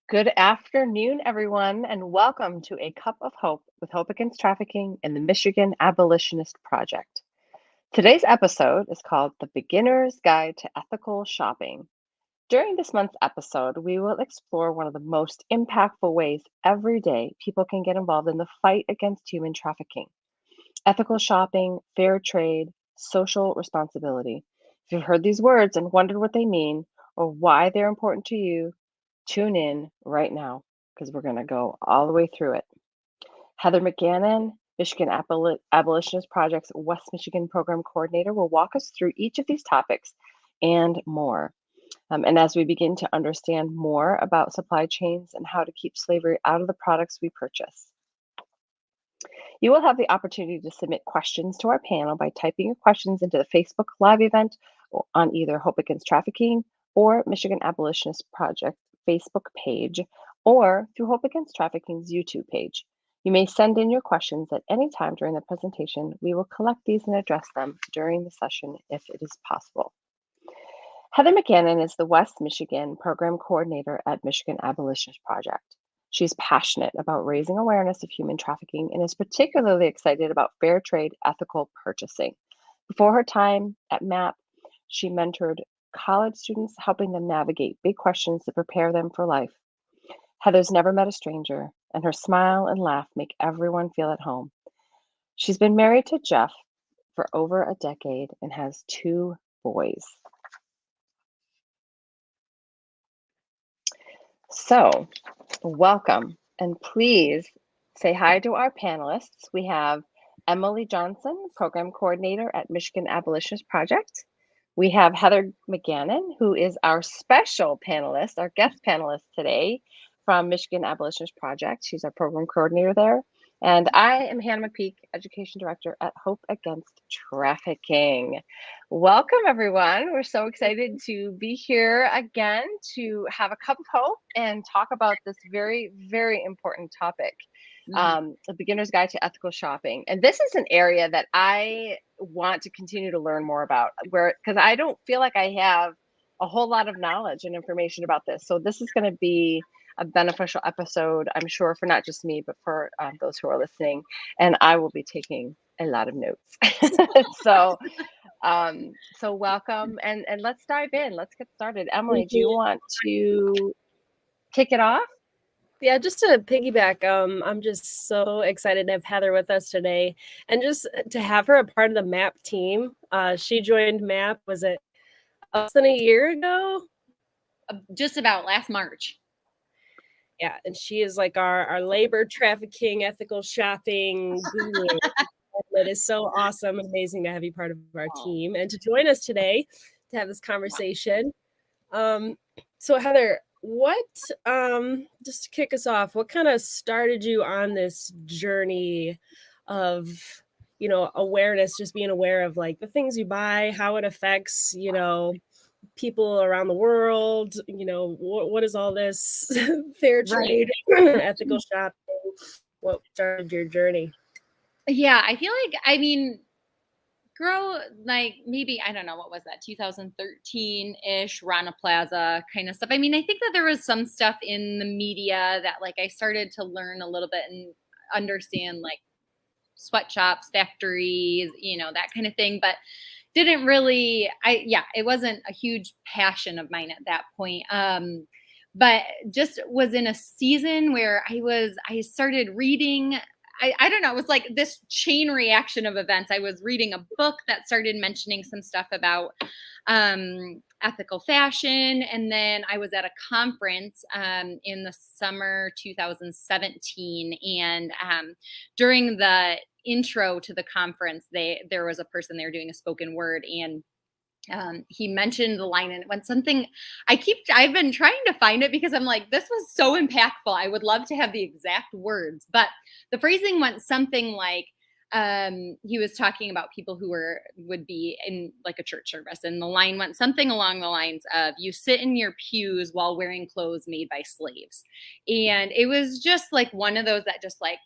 Good afternoon, everyone, and welcome to A Cup of Hope with Hope Against Trafficking and the Michigan Abolitionist Project. Today's episode is called The Beginner's Guide to Ethical Shopping. During this month's episode, we will explore one of the most impactful ways every day people can get involved in the fight against human trafficking: ethical shopping, fair trade, social responsibility. If you've heard these words and wondered what they mean or why they're important to you, tune in right now because we're going to go all the way through it. Heather McGannon, Michigan Abolitionist Project's West Michigan Program Coordinator, will walk us through each of these topics and more. And as we begin to understand more about supply chains and how to keep slavery out of the products we purchase, you will have the opportunity to submit questions to our panel by typing your questions into the Facebook Live event on either Hope Against Trafficking or Michigan Abolitionist Project Facebook page, or through Hope Against Trafficking's YouTube page. You may send in your questions at any time during the presentation. We will collect these and address them during the session if it is possible. Heather McGannon is the West Michigan Program Coordinator at Michigan Abolitionist Project. She's passionate about raising awareness of human trafficking and is particularly excited about fair trade ethical purchasing. Before her time at MAP, she mentored college students, helping them navigate big questions that prepare them for life. Heather's never met a stranger, and her smile and laugh make everyone feel at home. She's been married to Jeff for over a decade and has 2 boys. So, welcome, and please say hi to our panelists. We have Emily Johnson, Program Coordinator at Michigan Abolitionist Project. We have Heather McGannon, who is our special panelist, our guest panelist today from Michigan Abolitionist Project. She's our Program Coordinator there. And I am Hannah McPeak, Education Director at Hope Against Trafficking. Welcome, everyone. We're so excited to be here again to have a cup of hope and talk about this very, very important topic, the beginner's guide to ethical shopping. And this is an area that I want to continue to learn more about, because I don't feel like I have a whole lot of knowledge and information about this. So this is going to be a beneficial episode, I'm sure, for not just me, but for those who are listening. And I will be taking a lot of notes. So welcome, and let's dive in. Let's get started. Emily, do you want to kick it off? Yeah, just to piggyback, I'm just so excited to have Heather with us today, and just to have her a part of the MAP team. She joined MAP, was it less than a year ago? Just about last March. Yeah, and she is like our labor trafficking, ethical shopping guru. It is so awesome, amazing to have you part of our team and to join us today to have this conversation. So Heather, what just to kick us off, what kind of started you on this journey of awareness, just being aware of like the things you buy, how it affects people around the world, what is all this fair trade, ethical shopping? What started your journey? Yeah, I feel like, maybe, I don't know, what was that, 2013-ish, Rana Plaza kind of stuff. I think that there was some stuff in the media that like I started to learn a little bit and understand, like sweatshops, factories, that kind of thing, but didn't really, it wasn't a huge passion of mine at that point. But just was in a season where I started reading. I don't know, it was like this chain reaction of events. I was reading a book that started mentioning some stuff about ethical fashion. And then I was at a conference in the summer 2017. And during the intro to the conference, there was a person there doing a spoken word, and he mentioned the line, and it went something. I've been trying to find it because I'm like, this was so impactful. I would love to have the exact words, but the phrasing went something like, he was talking about people who would be in like a church service, and the line went something along the lines of, you sit in your pews while wearing clothes made by slaves. And it was just like one of those that just like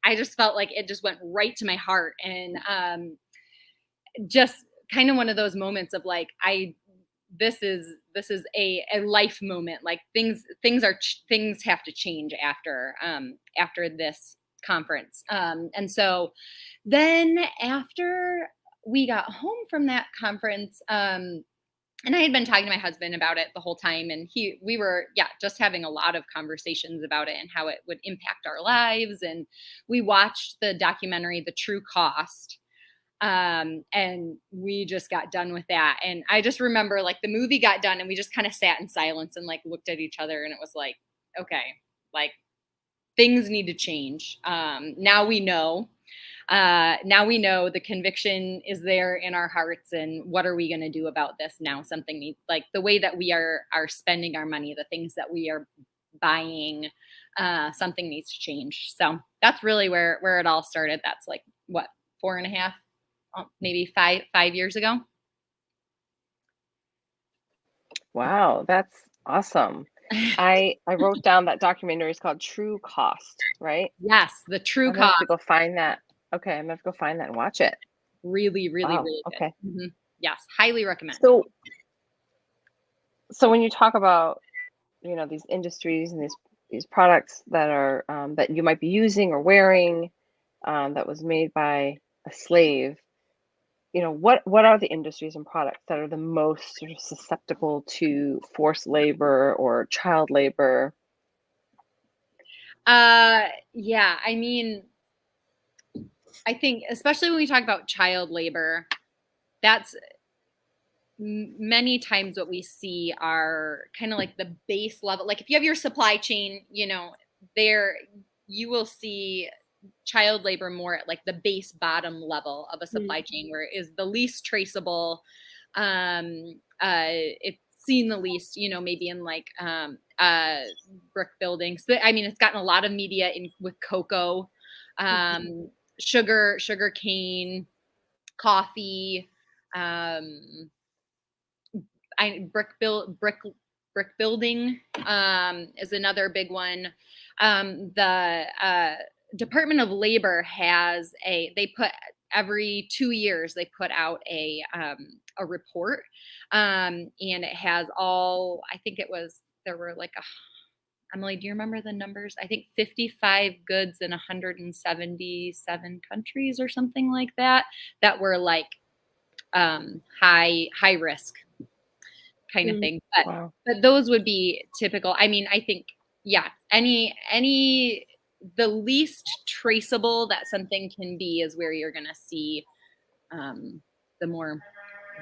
I just felt like it just went right to my heart. And just kind of one of those moments of like, I this is a life moment. Like things have to change after this conference. And so then after we got home from that conference, and I had been talking to my husband about it the whole time, and we were, just having a lot of conversations about it and how it would impact our lives. And we watched the documentary, The True Cost. And we just got done with that. And I just remember like the movie got done and we just kind of sat in silence and like looked at each other, and it was like, okay, like things need to change. Now we know. The conviction is there in our hearts, and what are we going to do about this now? Something needs, like the way that we are spending our money, the things that we are buying, something needs to change. So that's really where it all started. That's like what, 4.5, maybe 5 years ago. Wow, that's awesome. I wrote down that documentary is called True Cost, right? Yes, The True I'm gonna have Cost. to go find that. Okay, I'm gonna have to go find that and watch it. Really, really, Wow, really good. okay. Yes, highly recommend. So when you talk about, these industries and these products that are that you might be using or wearing, that was made by a slave, what are the industries and products that are the most sort of susceptible to forced labor or child labor? Yeah, I mean, I think especially when we talk about child labor, that's many times what we see are kind of like the base level. Like if you have your supply chain, there you will see child labor more at like the base bottom level of a supply chain, where it is the least traceable. It's seen the least, maybe in like brick buildings. But I mean, it's gotten a lot of media with cocoa, sugar cane, coffee, brick building is another big one. The Department of Labor has they put every 2 years they put out a report, and it has all, I think there were like Emily, do you remember the numbers? I think 55 goods in 177 countries or something like that were like high risk kind of thing. But those would be typical. I mean, I think, any the least traceable that something can be is where you're going to see the more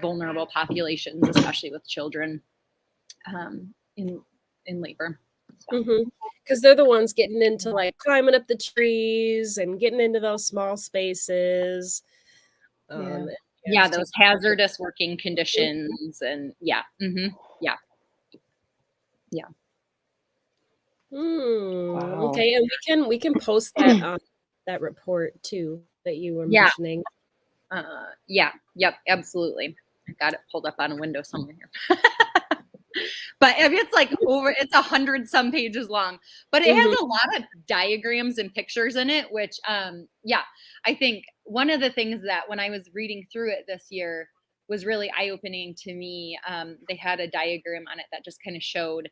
vulnerable populations, especially with children, in labor. Because they're the ones getting into like climbing up the trees and getting into those small spaces. Those hazardous working conditions, and Wow. Okay, and we can post that that report too that you were mentioning. Yep, absolutely. I got it pulled up on a window somewhere here. But it's like it's 100 some pages long, but it has a lot of diagrams and pictures in it, which, I think one of the things that when I was reading through it this year was really eye-opening to me. They had a diagram on it that just kind of showed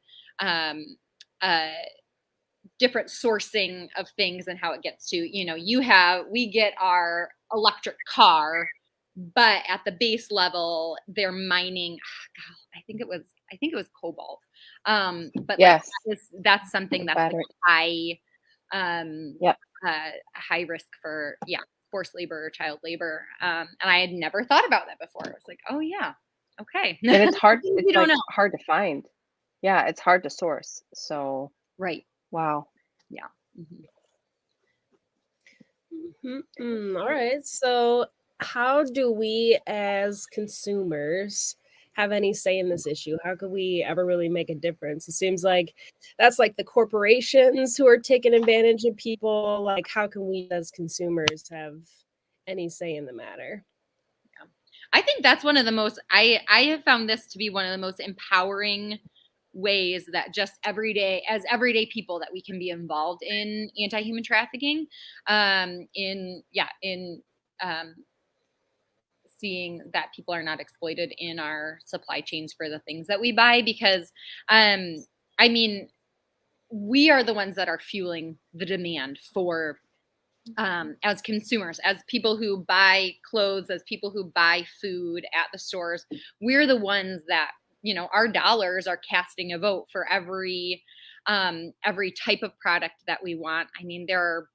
different sourcing of things and how it gets to, we get our electric car, but at the base level, they're mining. I think it was cobalt. But yes, that's something that's like high risk for forced labor or child labor. And I had never thought about that before. I was like, oh yeah, okay. And it's hard. It's don't know. hard to find. Yeah, it's hard to source. So right. Wow. Yeah. All right. So how do we as consumers have any say in this issue? How could we ever really make a difference? It seems like that's like the corporations who are taking advantage of people. Like, how can we as consumers have any say in the matter? Yeah. I think that's one of the most, I have found this to be one of the most empowering ways that just everyday people that we can be involved in anti-human trafficking, in seeing that people are not exploited in our supply chains for the things that we buy, because I mean, we are the ones that are fueling the demand for, as consumers, as people who buy clothes, as people who buy food at the stores. We're the ones that, our dollars are casting a vote for every type of product that we want. I mean, there are,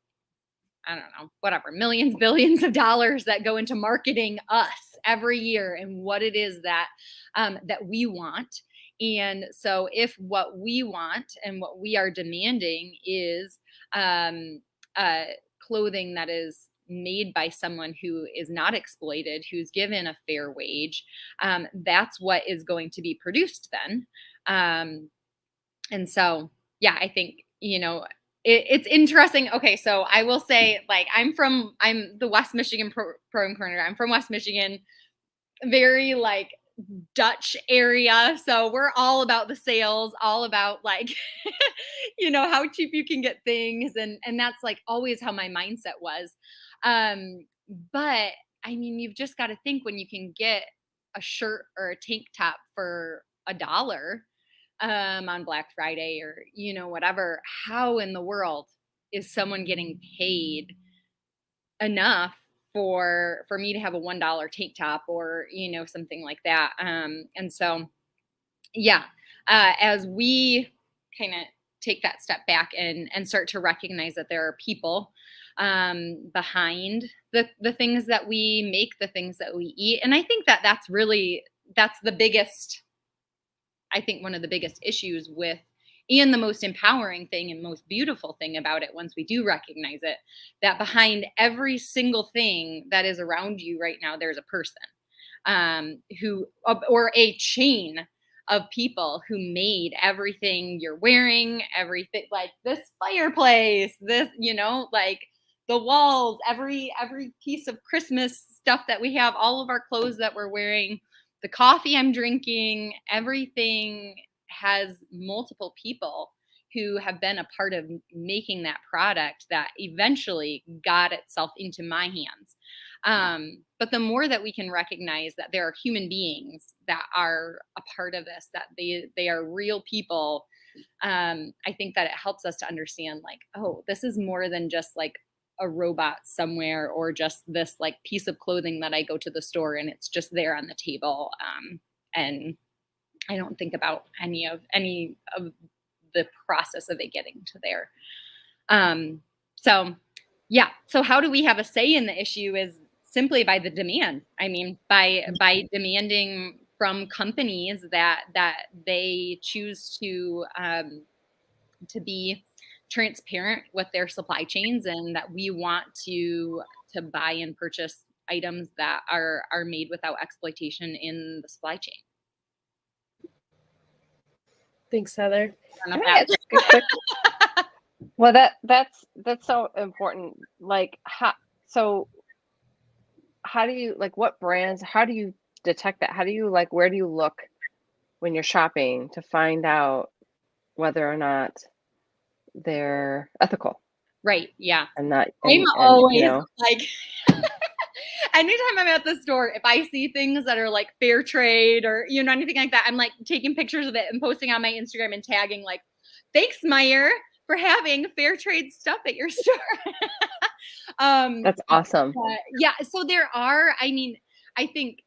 I don't know, whatever, millions, billions of dollars that go into marketing us every year and what it is that we want. And so if what we want and what we are demanding is uh, clothing that is made by someone who is not exploited, who's given a fair wage, that's what is going to be produced then. And so, yeah, I think, it's interesting. Okay, so I will say, like, I'm the West Michigan program coordinator. I'm from West Michigan, very like Dutch area. So we're all about the sales, all about like, how cheap you can get things. And that's like always how my mindset was. But I mean, you've just got to think, when you can get a shirt or a tank top for $1 on Black Friday, or, whatever, how in the world is someone getting paid enough for me to have a $1 tank top, or, something like that. And so, yeah, as we kind of take that step back and start to recognize that there are people behind the things that we make, the things that we eat. And I think that's the biggest, I think one of the biggest issues with, and the most empowering thing and most beautiful thing about it, once we do recognize it, that behind every single thing that is around you right now, there's a person or a chain of people who made everything you're wearing, everything, like this fireplace, this, like the walls, every piece of Christmas stuff that we have, all of our clothes that we're wearing, the coffee I'm drinking, everything has multiple people who have been a part of making that product that eventually got itself into my hands. But the more that we can recognize that there are human beings that are a part of this, that they are real people, I think that it helps us to understand, like, oh, this is more than just like a robot somewhere, or just this like piece of clothing that I go to the store and it's just there on the table. And I don't think about any of the process of it getting to there. So yeah. So how do we have a say in the issue? Is simply by the demand. I mean, by demanding from companies that they choose to be transparent with their supply chains, and that we want to buy and purchase items that are made without exploitation in the supply chain. Thanks, Heather. Well, that's so important. Like, how do you, like, what brands, how do you detect that? How do you, like, where do you look when you're shopping to find out whether or not they're ethical? Right. Yeah. And not, I'm always like, anytime I'm at the store, if I see things that are like fair trade or, anything like that, I'm like taking pictures of it and posting on my Instagram and tagging like, thanks, Meyer, for having fair trade stuff at your store. That's awesome. Yeah. So there are, I mean, I think,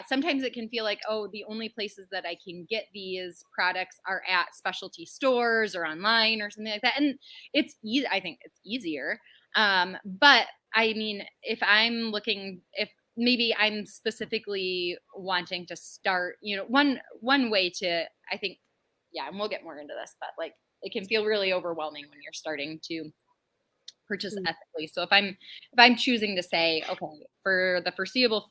sometimes it can feel like, oh, the only places that I can get these products are at specialty stores or online or something like that. And it's easy. I think it's easier. But I mean, if maybe I'm specifically wanting to start, one way to, I think, yeah, and we'll get more into this, but like, it can feel really overwhelming when you're starting to purchase ethically. So if I'm choosing to say, okay, for the foreseeable,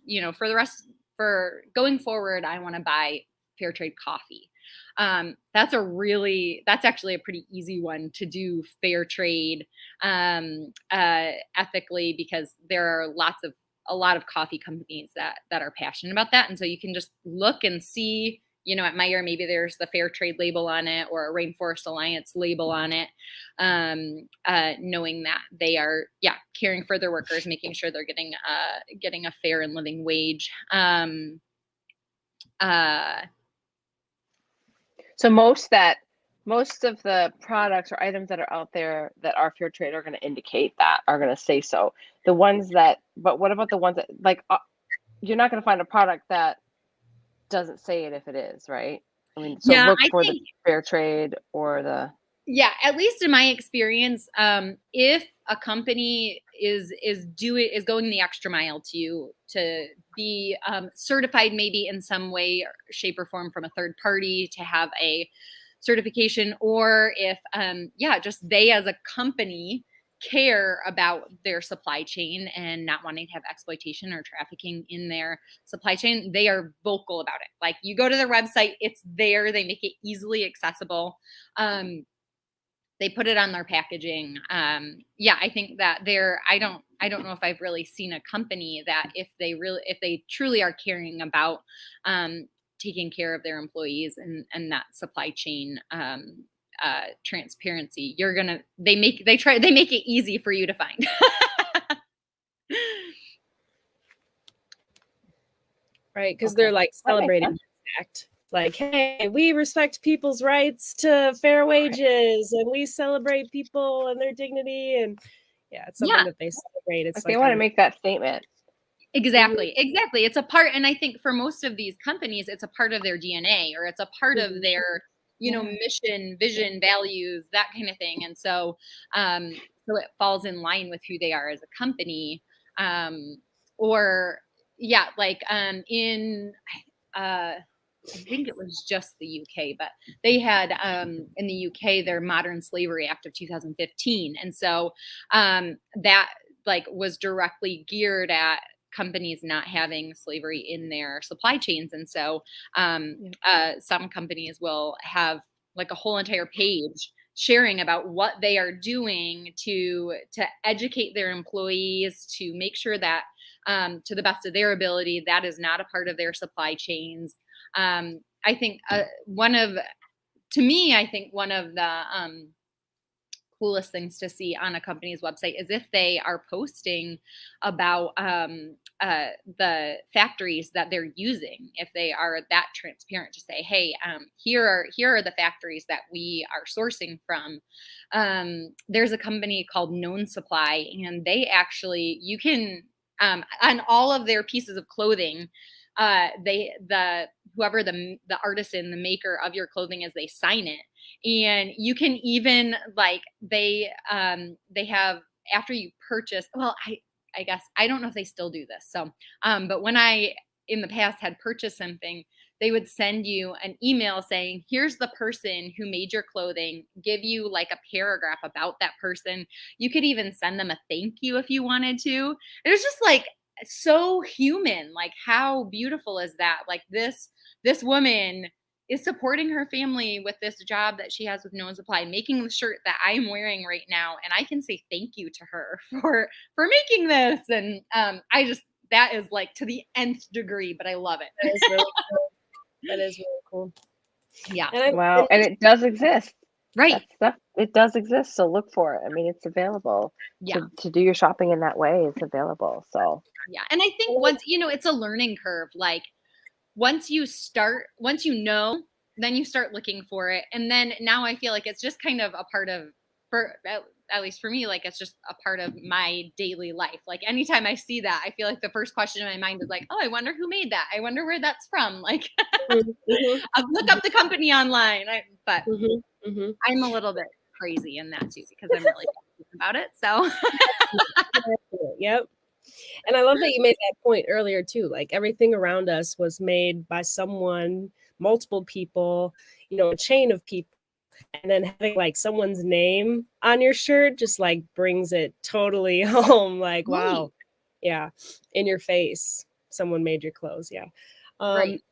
for going forward, I want to buy fair trade coffee. That's actually a pretty easy one to do fair trade ethically, because there are a lot of coffee companies that are passionate about that. And so you can just look and see, at Meyer, maybe there's the Fair Trade label on it or a Rainforest Alliance label on it, knowing that they are, caring for their workers, making sure they're getting a fair and living wage. So most of the products or items that are out there that are fair trade are going to indicate that, are going to say so. But what about the ones that, like, you're not going to find a product that doesn't say it if it is, right? I mean, so look for the fair trade or the. Yeah, at least in my experience, if a company is going the extra mile to be certified, maybe in some way, shape, or form from a third party to have a certification, or if just they as a company care about their supply chain and not wanting to have exploitation or trafficking in their supply chain, they are vocal about it. Like, you go to their website, it's there, they make it easily accessible. They put it on their packaging. I think that I don't know if I've really seen a company that if they truly are caring about taking care of their employees and that supply chain transparency, they make it easy for you to find. Right, because they're like celebrating the fact. Like, hey, we respect people's rights to fair wages, and we celebrate people and their dignity, and it's something that they celebrate. It's like they want to make that statement. Exactly. It's a part, and I think for most of these companies, it's a part of their DNA, or it's a part of their, mission, vision, values, that kind of thing. And so, so it falls in line with who they are as a company. I think it was just the UK, but they had in the UK their Modern Slavery Act of 2015, and so that was directly geared at companies not having slavery in their supply chains. And so some companies will have like a whole entire page sharing about what they are doing to educate their employees, to make sure that to the best of their ability, that is not a part of their supply chains. I think one of the coolest things to see on a company's website is if they are posting about the factories that they're using. If they are that transparent to say, hey, here are the factories that we are sourcing from. There's a company called Known Supply, and they actually, you can on all of their pieces of clothing, whoever the artisan, the maker of your clothing is, they sign it. And you can even they have, after you purchase, well, I guess I don't know if they still do this. So, but when I in the past had purchased something, they would send you an email saying, here's the person who made your clothing, give you like a paragraph about that person. You could even send them a thank you if you wanted to. It was just like so human. Like, how beautiful is that? Like, this woman is supporting her family with this job that she has with Known Supply, making the shirt that I'm wearing right now, and I can say thank you to her for making this. And that is like to the nth degree, but I love it. That is really cool. That is really cool. Yeah. And it does exist. Right. It does exist. So look for it. I mean, it's available. To do your shopping in that way. It's available. So and I think once it's a learning curve. Like, once you know, then you start looking for it. And then now I feel like it's just kind of a part of, at least for me, like it's just a part of my daily life. Like, anytime I see that, I feel like the first question in my mind is like, oh, I wonder who made that. I wonder where that's from. Like, I'll look up the company online. But I'm a little bit crazy in that too, because I'm really passionate about it. So Yep. And I love that you made that point earlier too. Like, everything around us was made by someone, multiple people, a chain of people. And then having like someone's name on your shirt just like brings it totally home. Like, wow. Yeah. In your face. Someone made your clothes. Yeah. Right.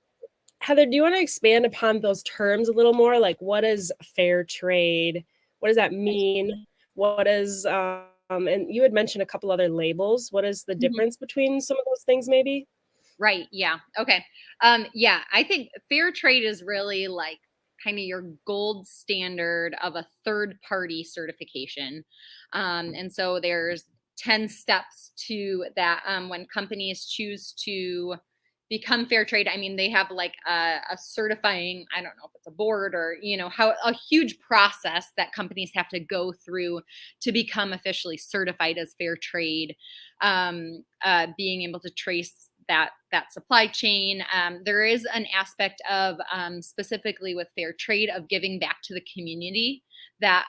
Heather, do you want to expand upon those terms a little more? Like, what is fair trade? What does that mean? What is, and you had mentioned a couple other labels. What is the difference between some of those things maybe? Right. Yeah. Okay. Yeah, I think fair trade is really like kind of your gold standard of a third party certification. And so there's 10 steps to that. When companies choose to become fair trade, I mean, they have like a certifying, I don't know if it's a board or, how a huge process that companies have to go through to become officially certified as fair trade. Being able to trace that supply chain. There is an aspect of specifically with fair trade of giving back to the community that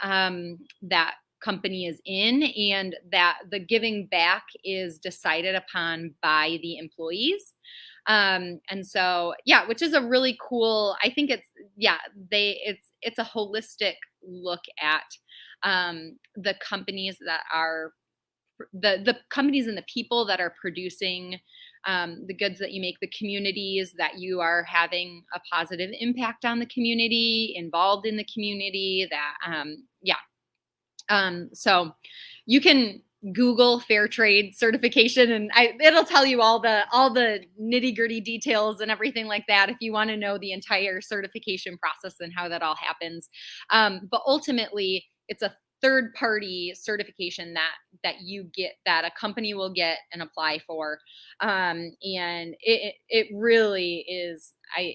that company is in, and that the giving back is decided upon by the employees. And so, yeah, which is a really cool, I think it's a holistic look at the companies that are the companies and the people that are producing the goods that you make, the communities that you are having a positive impact on the community, involved in the community. So you can Google fair trade certification, and it'll tell you all the nitty gritty details and everything like that if you want to know the entire certification process and how that all happens. But ultimately, it's a third party certification that you get, that a company will get and apply for. And it really is, to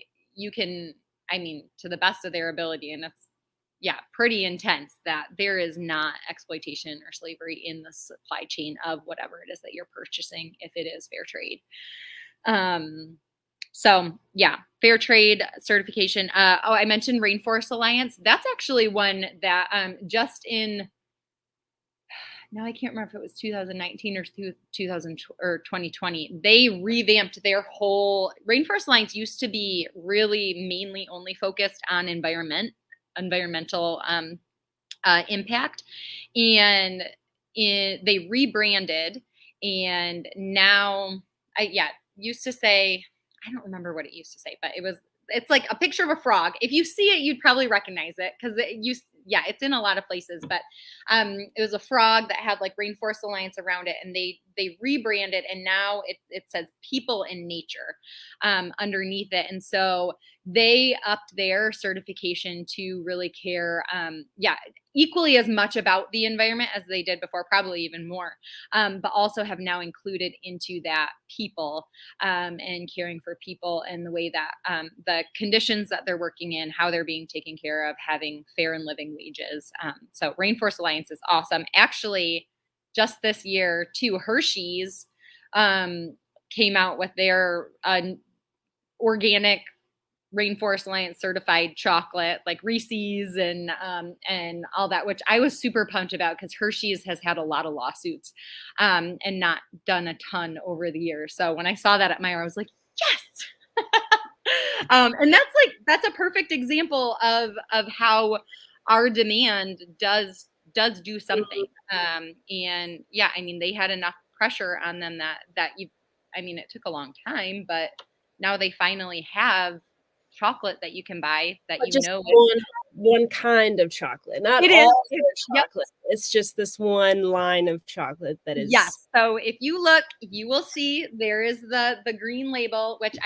the best of their ability, and it's pretty intense, that there is not exploitation or slavery in the supply chain of whatever it is that you're purchasing, if it is fair trade. So yeah, fair trade certification. I mentioned Rainforest Alliance. That's actually one that now I can't remember if it was 2019 or 2020. They revamped their whole Rainforest Alliance. Used to be really mainly only focused on environmental impact, and they rebranded, and now used to say, I don't remember what it used to say, but it's like a picture of a frog. If you see it, you'd probably recognize it, because it's in a lot of places, but it was a frog that had like Rainforest Alliance around it, and they rebranded, and now it says people in nature underneath it. And so they upped their certification to really care equally as much about the environment as they did before, probably even more, but also have now included into that people, and caring for people, and the way that the conditions that they're working in, how they're being taken care of, having fair and living wages. So Rainforest Alliance is awesome. Actually, just this year too, Hershey's came out with their organic Rainforest Alliance certified chocolate, like Reese's and all that, which I was super pumped about, because Hershey's has had a lot of lawsuits and not done a ton over the years. So when I saw that at Meijer, I was like, yes. And that's a perfect example of how our demand does do something. And yeah, I mean, they had enough pressure on them that it took a long time, but now they finally have chocolate that you can buy that but just one kind of chocolate, not all chocolate. Yep. It's just this one line of chocolate that is. Yes. So if you look, you will see there is the green label, which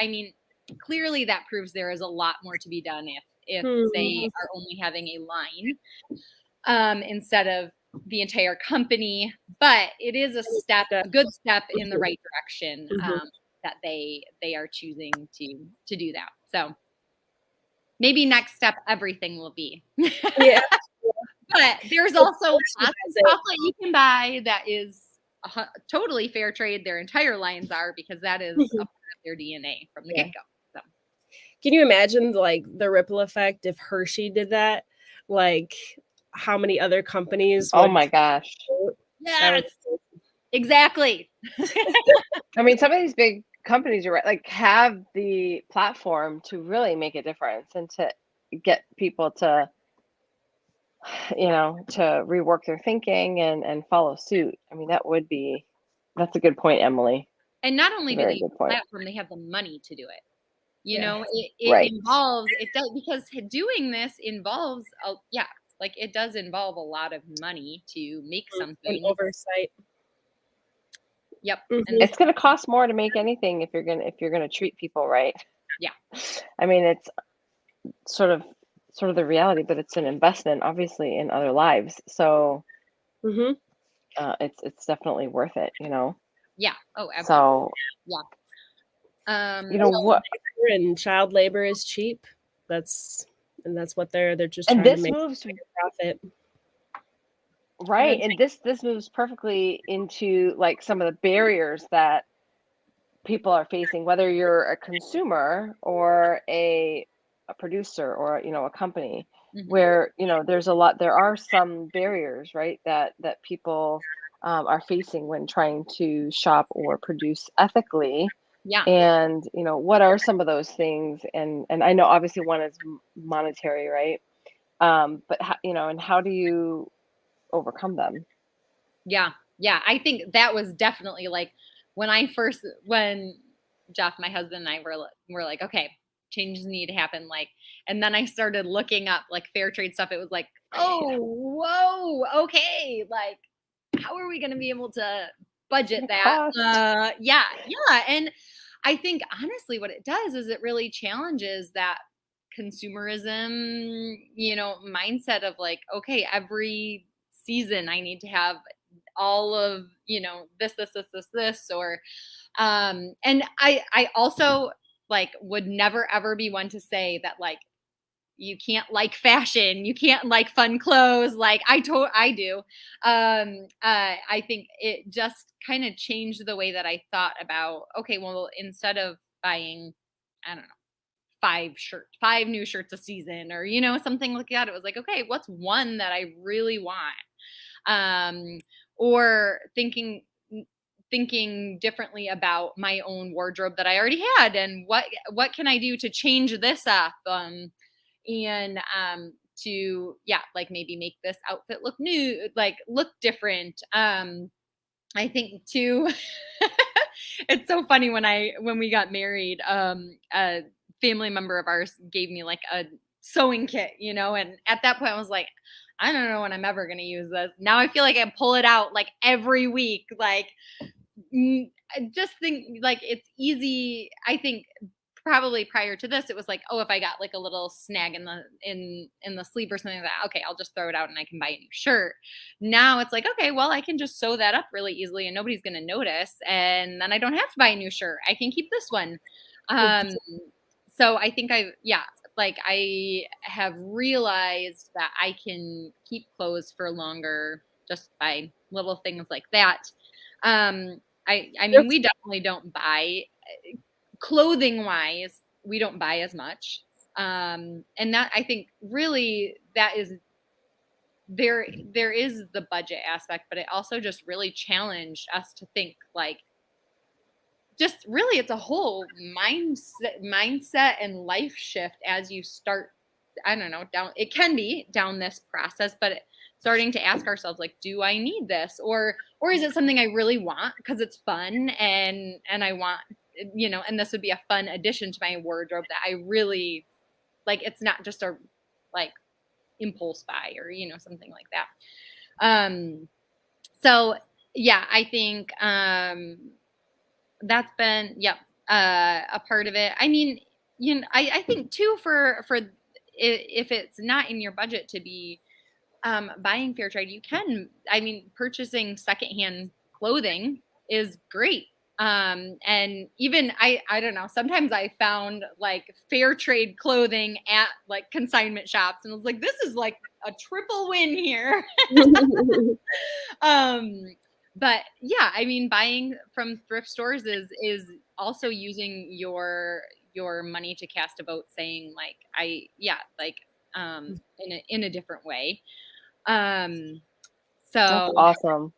clearly that proves there is a lot more to be done if they are only having a line instead of the entire company. But it is a good step in the right direction that they are choosing to do that. So maybe next step, everything will be. Yeah. But there's also lots of chocolate you can buy that is totally fair trade. Their entire lines are, because that is a part of their DNA from the get-go. So. Can you imagine like the ripple effect if Hershey did that? Like how many other companies Oh my gosh. Yes. Exactly. I mean, some of these big companies, you're right, like have the platform to really make a difference and to get people to rework their thinking and follow suit. I mean, that's a good point, Emily. And not only do they have the platform, they have the money to do it. Right. Involves, it does, because doing this involves it does involve a lot of money to make something. And oversight. Yep. Mhm. And It's going to cost more to make anything if you're going to treat people right. Yeah. I mean, it's sort of the reality, but it's an investment, obviously, in other lives. So Mhm. it's definitely worth it, yeah. Oh, absolutely. So, Yeah. what? Labor and child labor is cheap. That's what they're just And trying to this make moves a profit. right, and this moves perfectly into like some of the barriers that people are facing, whether you're a consumer or a producer or a company, Mhm. where there are some barriers, right, that people are facing when trying to shop or produce ethically. Yeah. And what are some of those things? And I know obviously one is monetary, right? But and how do you overcome them? Yeah. Yeah. I think that was definitely like when Jeff, my husband, and I were like, okay, changes need to happen. Like, and then I started looking up like fair trade stuff. It was like, oh, whoa, okay. Like, how are we going to be able to budget that? Cost. Yeah. And I think honestly, what it does is it really challenges that consumerism, mindset of like, okay, every season I need to have all of, this, or, and I also like would never ever be one to say that like, you can't like fashion, you can't like fun clothes. Like I do. I think it just kind of changed the way that I thought about, okay, well, instead of buying, I don't know, five new shirts a season or, something like that, it was like, okay, what's one that I really want? Or thinking differently about my own wardrobe that I already had, and what can I do to change this up, and to like maybe make this outfit look new, like look different. I think too, it's so funny when we got married, a family member of ours gave me like a sewing kit, and at that point I was like, I don't know when I'm ever going to use this. Now I feel like I pull it out like every week. Like, I just think like it's easy. I think probably prior to this, it was like, oh, if I got like a little snag in the sleeve or something like that, okay, I'll just throw it out and I can buy a new shirt. Now it's like, okay, well, I can just sew that up really easily and nobody's going to notice, and then I don't have to buy a new shirt. I can keep this one. So I think I have realized that I can keep clothes for longer just by little things like that. I mean, we definitely don't buy clothing wise, we don't buy as much. And that, I think really that is there is the budget aspect, but it also just really challenged us to think like, just really it's a whole mindset and life shift as you start, I don't know, it can be down this process, but starting to ask ourselves like, do I need this, or is it something I really want because it's fun, and I want, and this would be a fun addition to my wardrobe that I really like. It's not just a like impulse buy or something like that. So yeah, I think that's been a part of it. I mean, I think too, for if it's not in your budget to be buying fair trade, you can, I mean, purchasing secondhand clothing is great. And even I don't know, sometimes I found like fair trade clothing at like consignment shops, and I was like, this is like a triple win here. But yeah, I mean, buying from thrift stores is also using your money to cast a vote, saying like, in a different way. That's So awesome.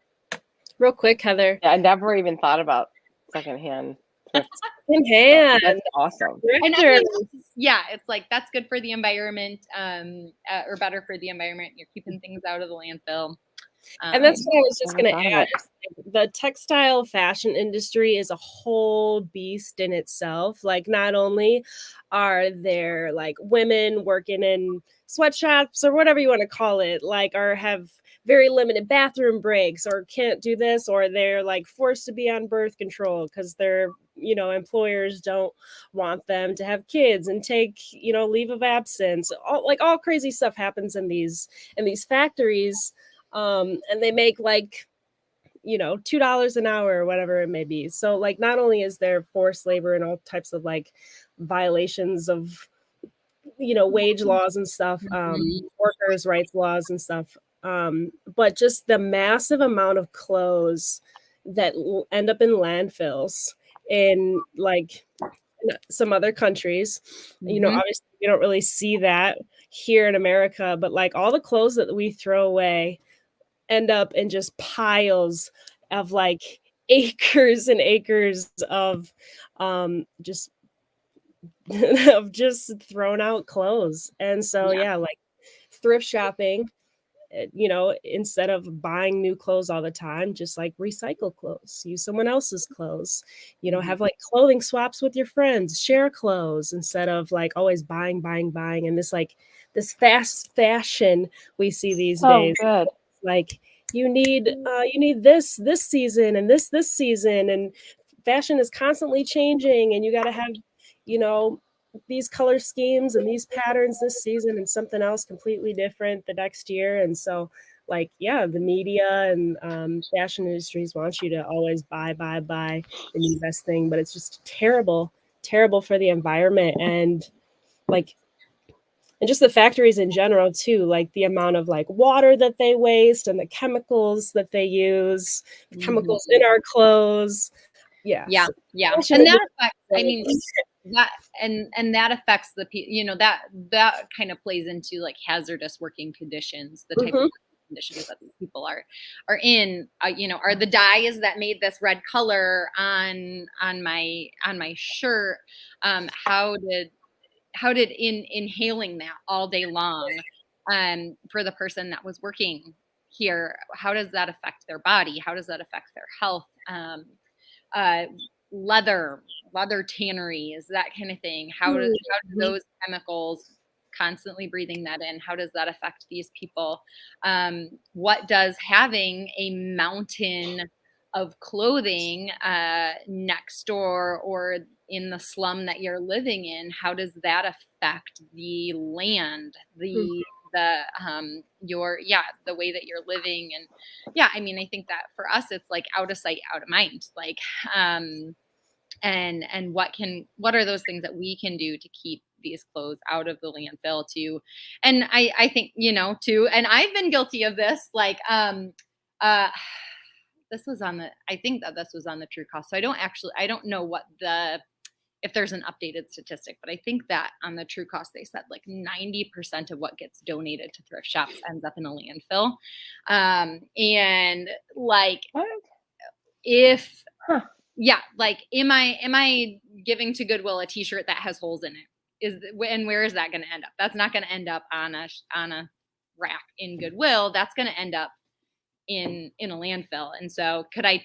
Real quick, Heather. Yeah, I never even thought about secondhand thrift. Secondhand. That's awesome. and I mean, it's like that's good for the environment, or better for the environment. You're keeping things out of the landfill. And that's what I was just Never going thought to of add. it. The textile fashion industry is a whole beast in itself. Like, not only are there like women working in sweatshops or whatever you want to call it, like, or have very limited bathroom breaks, or can't do this, or they're like forced to be on birth control because their employers don't want them to have kids and take leave of absence. All crazy stuff happens in these factories, and they make like $2 an hour or whatever it may be. So like not only is there forced labor and all types of like violations of wage laws and stuff, workers' rights laws and stuff, but just the massive amount of clothes that end up in landfills in like some other countries. Obviously we don't really see that here in America, but like all the clothes that we throw away end up in just piles of like acres and acres of just of just thrown out clothes. And so like thrift shopping, instead of buying new clothes all the time, just like recycle clothes, use someone else's clothes, have like clothing swaps with your friends, share clothes instead of like always buying. And this fast fashion we see these days. Good. Like you need this season and this season, and fashion is constantly changing, and you got to have these color schemes and these patterns this season and something else completely different the next year. And so like the media and fashion industries want you to always buy the new best thing, but it's just terrible for the environment and just the factories in general too, like the amount of like water that they waste and the chemicals that they use, the chemicals in our clothes. And that affects, I mean, that and that affects the that kind of plays into like hazardous working conditions, the type of conditions that these people are in. Are the dyes that made this red color on my shirt, how did inhaling that all day long for the person that was working here, how does that affect their body? How does that affect their health? Leather tanneries, that kind of thing. How do those chemicals, constantly breathing that in, how does that affect these people? What does having a mountain of clothing next door or in the slum that you're living in, how does that affect the land, the way that you're living? And I mean, I think that for us it's like out of sight, out of mind, like and what are those things that we can do to keep these clothes out of the landfill too? And I think too, and I've been guilty of this, like this was on I think that this was on the True Cost, so I don't know if there's an updated statistic, but I think that on the True Cost, they said like 90% of what gets donated to thrift shops ends up in a landfill. And like, what? If, like, am I giving to Goodwill a t-shirt that has holes in it? And where is that going to end up? That's not going to end up on a rack in Goodwill. That's going to end up in a landfill. And so can I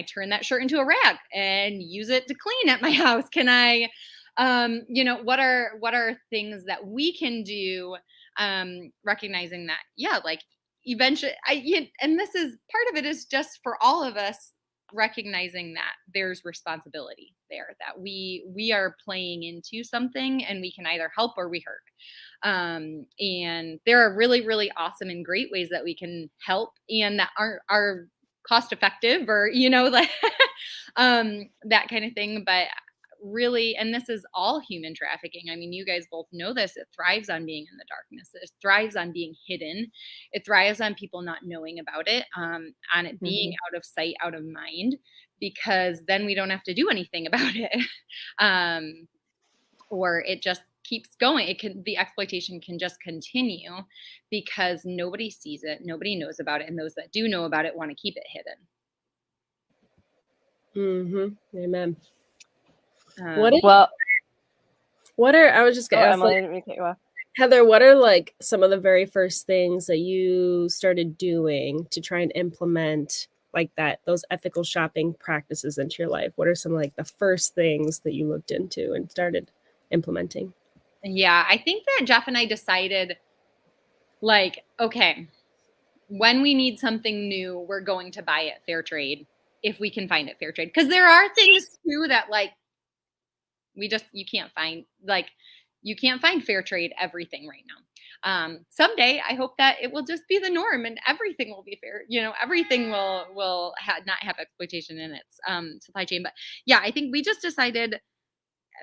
turn that shirt into a rag and use it to clean at my house? Can I, what are things that we can do, recognizing that, like eventually and this is part of it is just for all of us recognizing that there's responsibility there, that we are playing into something and we can either help or we hurt. And there are really, really awesome and great ways that we can help and that are cost effective or, like, that kind of thing. But really, and this is all human trafficking. I mean, you guys both know this. It thrives on being in the darkness. It thrives on being hidden. It thrives on people not knowing about it, on it being out of sight, out of mind, because then we don't have to do anything about it. Or it just keeps going. The exploitation can just continue because nobody sees it, nobody knows about it, and those that do know about it want to keep it hidden. Amen. What are I was just gonna ask, Emily, didn't mean to cut you off. Heather, what are like some of the very first things that you started doing to try and implement like those ethical shopping practices into your life? What are some like the first things that you looked into and started implementing? Yeah, I think that Jeff and I decided, like, okay, when we need something new, we're going to buy it fair trade if we can find it fair trade. Because there are things too that like you can't find, like you can't find fair trade everything right now. Someday I hope that it will just be the norm and everything will be fair. Everything will not have exploitation in its supply chain. But yeah, I think we just decided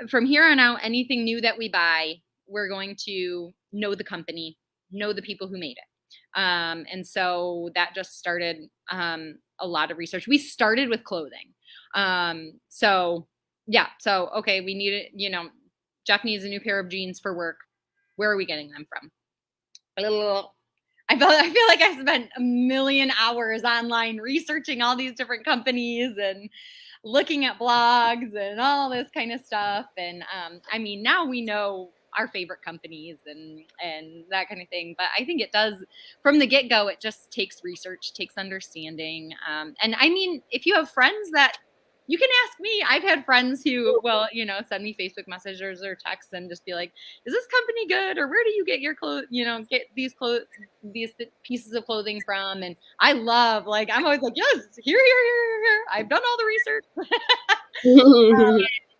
from here on out, anything new that we buy, we're going to know the company, know the people who made it. And so that just started a lot of research. We started with clothing. So okay, we need it. Jeff needs a new pair of jeans for work. Where are we getting them from? I feel like I spent a million hours online researching all these different companies and looking at blogs and all this kind of stuff. And I mean, now we know our favorite companies and that kind of thing. But I think it does, from the get-go, it just takes research, takes understanding. And I mean, if you have friends that you can ask me. I've had friends who will, send me Facebook messages or texts and just be like, is this company good? Or where do you get your clothes, get these pieces of clothing from? And I love, I'm always like, yes, here. I've done all the research.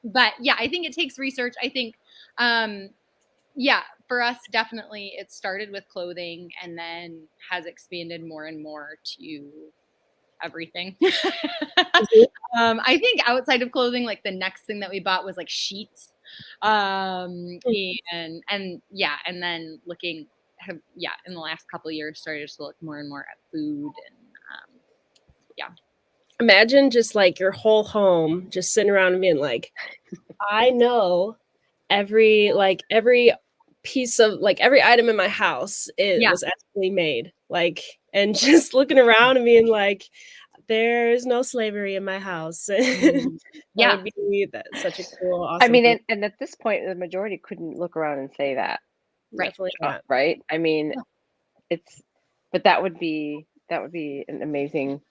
But yeah, I think it takes research. I think, for us, definitely it started with clothing and then has expanded more and more to everything. I think outside of clothing, like the next thing that we bought was like sheets. And then looking, in the last couple of years started to look more and more at food and Imagine just like your whole home just sitting around and being like, I know every piece of every item in my house was ethically made, and just looking around and being like, there's no slavery in my house. That would be such a cool, awesome. I mean, and at this point, the majority couldn't look around and say that. Right. Right. I mean, but that would be an amazing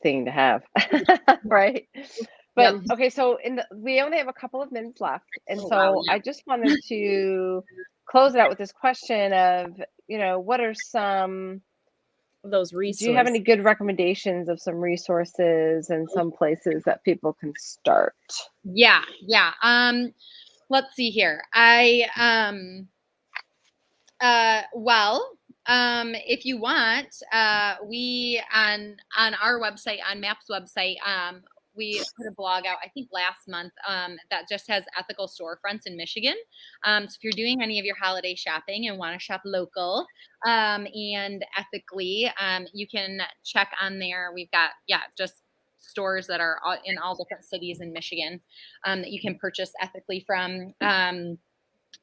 thing to have. Right. But okay, so we only have a couple of minutes left. And I just wanted to close it out with this question of, what are some of those resources? Do you have any good recommendations of some resources and some places that people can start? Yeah. Let's see here. If you want, we on our website, on MAP's website, we put a blog out, I think last month, that just has ethical storefronts in Michigan. So if you're doing any of your holiday shopping and want to shop local and ethically, you can check on there. We've got, just stores that are in all different cities in Michigan that you can purchase ethically from.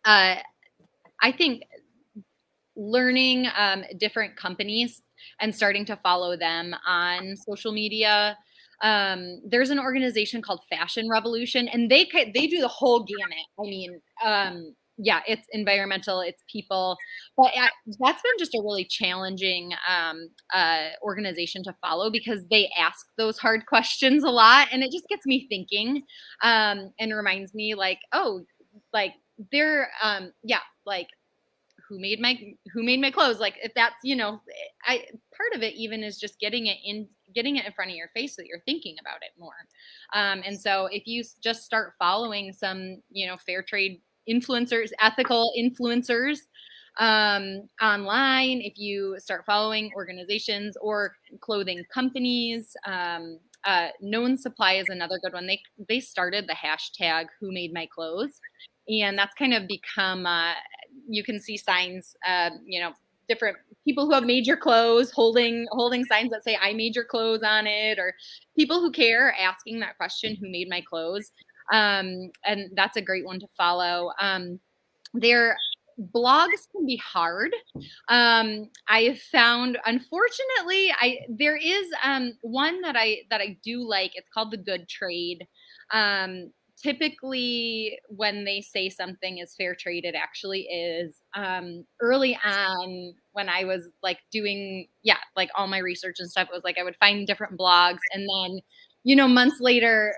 I think learning different companies and starting to follow them on social media. There's an organization called Fashion Revolution, and they do the whole gamut. I mean, it's environmental, it's people, but that's been just a really challenging organization to follow because they ask those hard questions a lot, and it just gets me thinking and reminds me they're who made my clothes? Like if that's, part of it even is just getting it in front of your face so that you're thinking about it more. And so if you just start following some, fair trade influencers, ethical influencers online, if you start following organizations or clothing companies, Known Supply is another good one. They started the hashtag Who Made My Clothes. And that's kind of become, you can see signs, different people who have made your clothes holding signs that say I made your clothes on it, or people who care asking that question, who made my clothes. And that's a great one to follow. Their blogs can be hard. I have found, unfortunately, there is one that I do like. It's called The Good Trade. Typically when they say something is fair trade, it actually is. Early on when I was doing, all my research and stuff, it was I would find different blogs and then, months later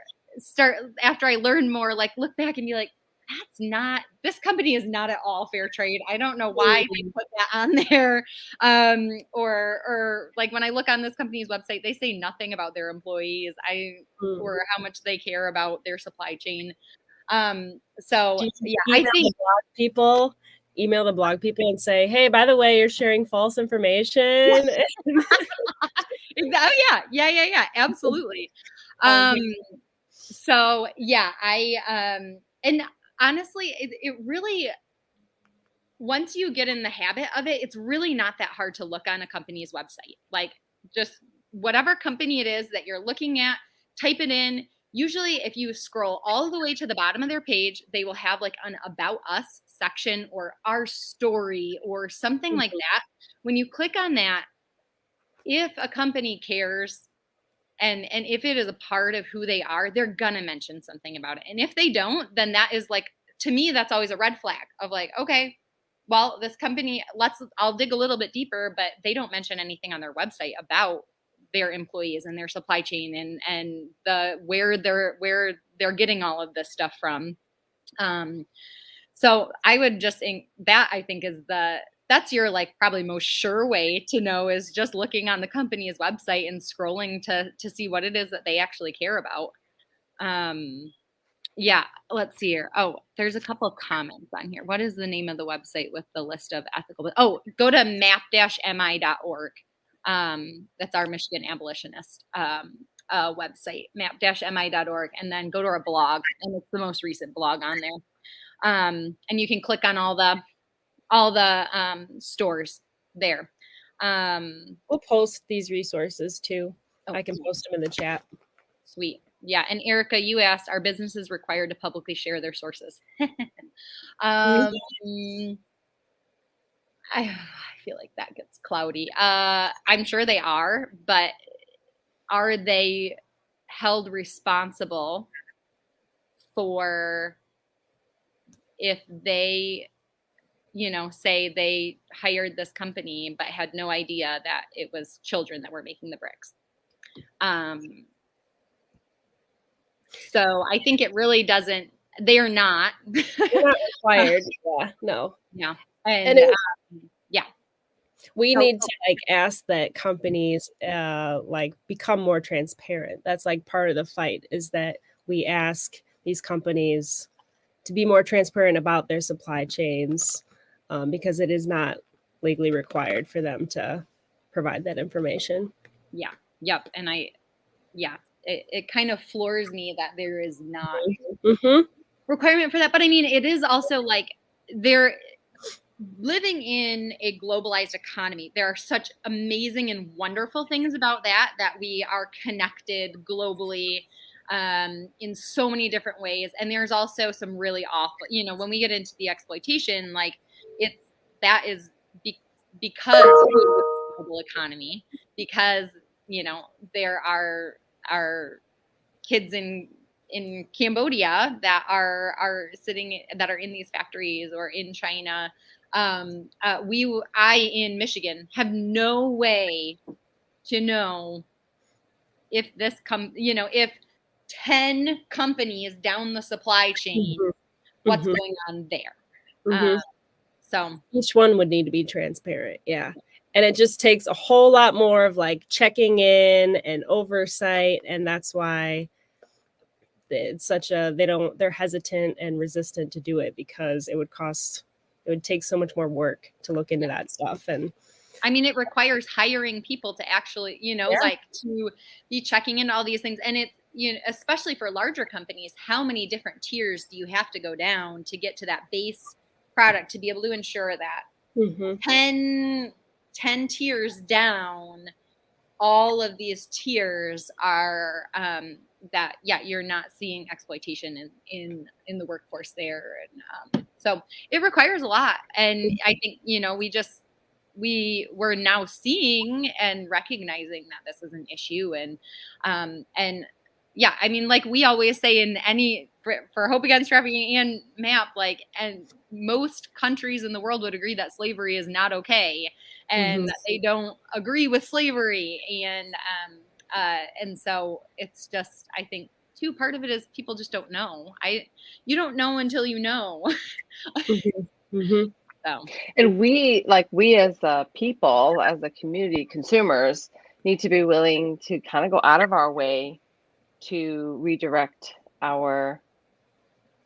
after I learned more, look back and be like, this company is not at all fair trade. I don't know why they put that on there. Or like when I look on this company's website, they say nothing about their employees, or how much they care about their supply chain. So yeah, I think email the blog people and say, hey, by the way, you're sharing false information. Oh yeah, absolutely. So yeah, and honestly, it really, once you get in the habit of it, it's really not that hard to look on a company's website. Like, just whatever company it is that you're looking at, type it in. Usually, if you scroll all the way to the bottom of their page, they will have like an About Us section or Our Story or something like that. When you click on that, if a company cares, and if it is a part of who they are, they're gonna mention something about it. And if they don't, then that is like, to me, that's always a red flag of like, okay, well, this company, I'll dig a little bit deeper, but they don't mention anything on their website about their employees and their supply chain and where they're getting all of this stuff from. So I would just think that, I think, that's your like probably most sure way to know, is just looking on the company's website and scrolling to see what it is that they actually care about. Yeah, let's see here. Oh, there's a couple of comments on here. What is the name of the website with the list of ethical? Oh, go to map-mi.org. That's our Michigan abolitionist website, map-mi.org, and then go to our blog, and it's the most recent blog on there. And you can click on all the stores there. We'll post these resources too. I can post them in the chat. Sweet. Yeah. And Erica, you asked, are businesses required to publicly share their sources? I feel like that gets cloudy. I'm sure they are, but are they held responsible for if they, say they hired this company but had no idea that it was children that were making the bricks? So I think it really doesn't. They are not. They're not required. Yeah. No. Yeah. And yeah. We need to like ask that companies like become more transparent. That's like part of the fight, is that we ask these companies to be more transparent about their supply chains, because it is not legally required for them to provide that information. Yeah. Yep. And it kind of floors me that there is not requirement for that. But I mean, it is also like, they're living in a globalized economy. There are such amazing and wonderful things about that we are connected globally in so many different ways. And there's also some really awful, when we get into the exploitation, like that is because of the global economy, because, there are kids in Cambodia that are sitting, that are in these factories, or in China. I in Michigan have no way to know if if 10 companies down the supply chain, what's going on there. So each one would need to be transparent. Yeah. And it just takes a whole lot more of like checking in and oversight. And that's why it's they're hesitant and resistant to do it, because it would take so much more work to look into that stuff. And I mean, it requires hiring people to actually, like to be checking in all these things. And it's, especially for larger companies, how many different tiers do you have to go down to get to that base product to be able to ensure that 10 tiers down, all of these tiers are that you're not seeing exploitation in the workforce there. And so it requires a lot. And I think, we're now seeing and recognizing that this is an issue. And I mean, like we always say for Hope Against Trafficking and MAP, like, and most countries in the world would agree that slavery is not okay, and that they don't agree with slavery. And so it's just, I think, too, part of it is people just don't know. You don't know until you know. So. And we as people, as a community, consumers, need to be willing to kind of go out of our way to redirect our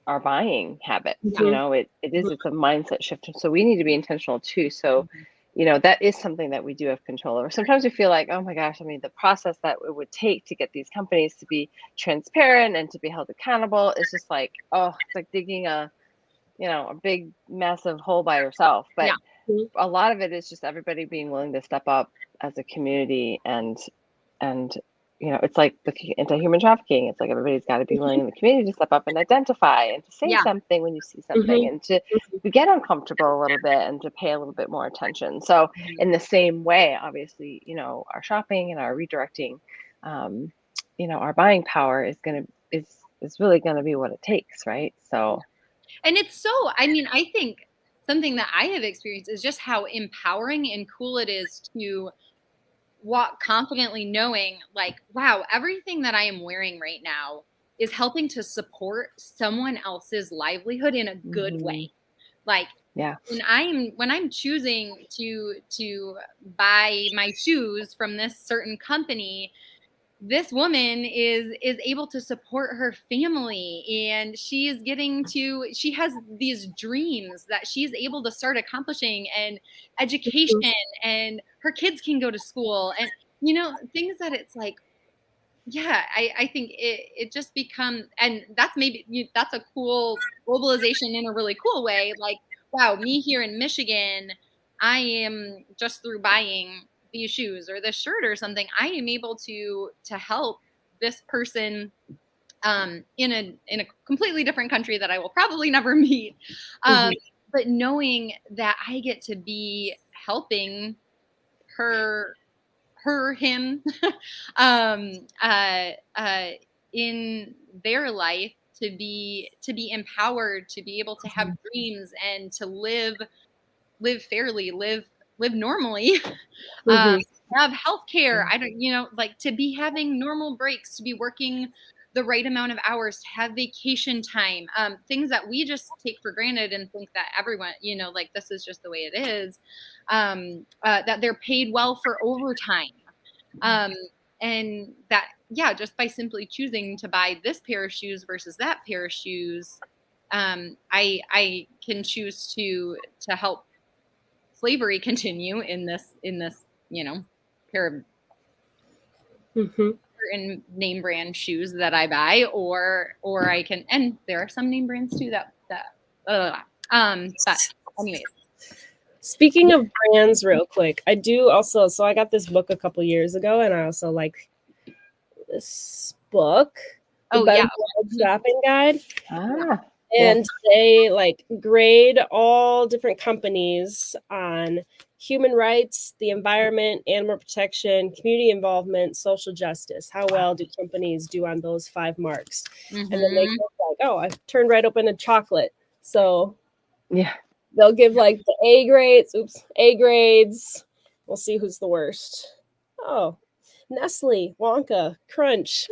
buying habits. It's a mindset shift. So we need to be intentional too. So, that is something that we do have control over. Sometimes we feel like, oh my gosh, the process that it would take to get these companies to be transparent and to be held accountable is just like, oh, it's like digging a big, massive hole by yourself. But a lot of it is just everybody being willing to step up as a community and it's like the anti-human trafficking. It's like everybody's got to be willing in the community to step up and identify and to say something when you see something and to get uncomfortable a little bit and to pay a little bit more attention. So in the same way, obviously, our shopping and our redirecting, our buying power is really going to be what it takes, right? So. And it's so, I think something that I have experienced is just how empowering and cool it is to walk confidently knowing like, wow, everything that I am wearing right now is helping to support someone else's livelihood in a good way. Like, when I'm choosing to buy my shoes from this certain company, this woman is able to support her family, and she has these dreams that she's able to start accomplishing, and education, and her kids can go to school, and things that it's like, I think it just becomes, and that's a cool globalization in a really cool way. Like, wow, me here in Michigan, I am just through buying these shoes or this shirt or something, I am able to help this person in a completely different country that I will probably never meet. But knowing that I get to be helping him in their life to be empowered, to be able to have dreams and to live fairly, live normally, have healthcare. I don't, like to be having normal breaks, to be working the right amount of hours, to have vacation time, things that we just take for granted and think that everyone, like this is just the way it is, that they're paid well for overtime. And that, just by simply choosing to buy this pair of shoes versus that pair of shoes, I can choose to help slavery continue in this pair of certain name brand shoes that I buy, or I can, and there are some name brands too but anyways. Speaking of brands, real quick, I do also, so I got this book a couple years ago, and I also like this book, the Shopping Guide. And they like grade all different companies on human rights, the environment, animal protection, community involvement, social justice. How well do companies do on those 5 marks? And then they go like, oh, I turned right open a chocolate. So they'll give like the A grades. We'll see who's the worst. Oh, Nestle, Wonka, Crunch.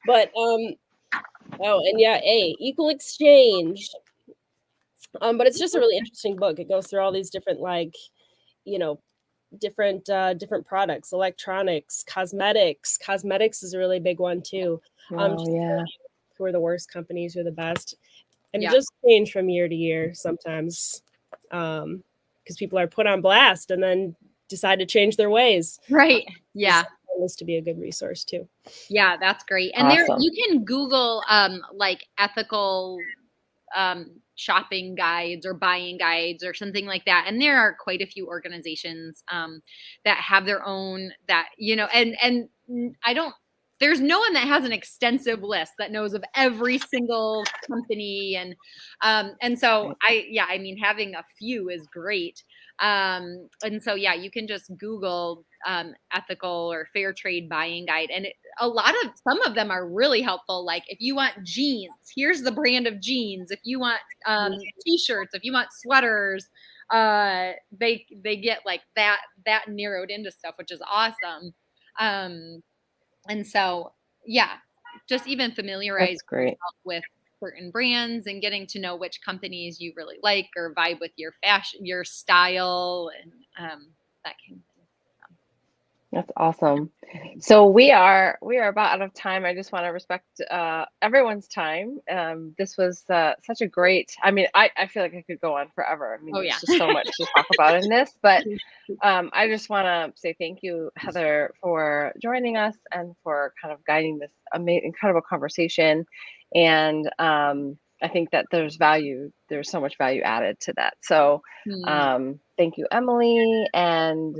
But A, equal exchange. But it's just a really interesting book. It goes through all these different different products, electronics, cosmetics. Cosmetics is a really big one too. Who are the worst companies, who are the best. And it just change from year to year sometimes, because people are put on blast and then decide to change their ways. Right. This to be a good resource too. Yeah, that's great. And there you can Google like ethical shopping guides or buying guides or something like that. And there are quite a few organizations that have their own, that, and there's no one that has an extensive list that knows of every single company. And so having a few is great. And so, you can just Google ethical or fair trade buying guide. And some of them are really helpful. Like if you want jeans, here's the brand of jeans. If you want t-shirts, if you want sweaters, they get like that narrowed into stuff, which is awesome. And so, just even familiarize That's great. yourself with certain brands and getting to know which companies you really like or vibe with your fashion, your style, and that kind of thing. That's awesome. So we are about out of time. I just want to respect everyone's time. This was such a great. I mean, I feel like I could go on forever. I mean, there's just so much to talk about in this. But I just want to say thank you, Heather, for joining us and for kind of guiding this incredible conversation. And I think that there's so much value added to that. So thank you, Emily. And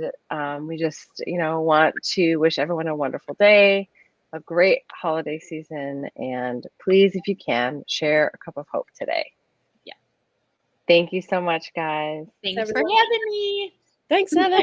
we just, want to wish everyone a wonderful day, a great holiday season. And please, if you can, share a cup of hope today. Yeah. Thank you so much, guys. Thanks for having me. Thanks, Heather.